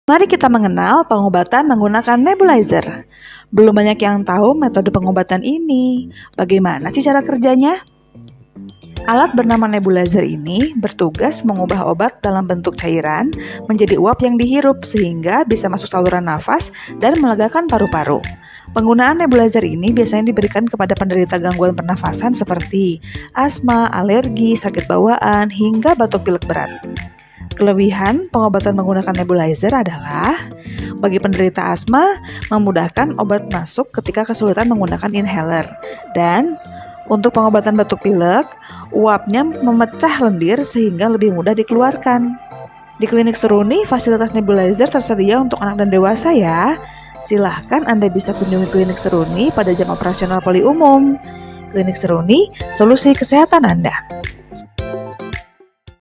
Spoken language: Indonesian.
Mari kita mengenal pengobatan menggunakan nebulizer. Belum banyak yang tahu metode pengobatan ini. Bagaimana sih cara kerjanya? Alat bernama nebulizer ini bertugas mengubah obat dalam bentuk cairan menjadi uap yang dihirup sehingga bisa masuk saluran nafas dan melegakan paru-paru. Penggunaan nebulizer ini biasanya diberikan kepada penderita gangguan pernafasan seperti asma, alergi, sakit bawaan, hingga batuk pilek berat. Kelebihan pengobatan menggunakan nebulizer adalah bagi penderita asma memudahkan obat masuk ketika kesulitan menggunakan inhaler, dan untuk pengobatan batuk pilek, uapnya memecah lendir sehingga lebih mudah dikeluarkan. Di klinik Seruni, fasilitas nebulizer tersedia untuk anak dan dewasa ya. Silahkan Anda bisa kunjungi klinik Seruni pada jam operasional poli umum. Klinik Seruni, solusi kesehatan Anda.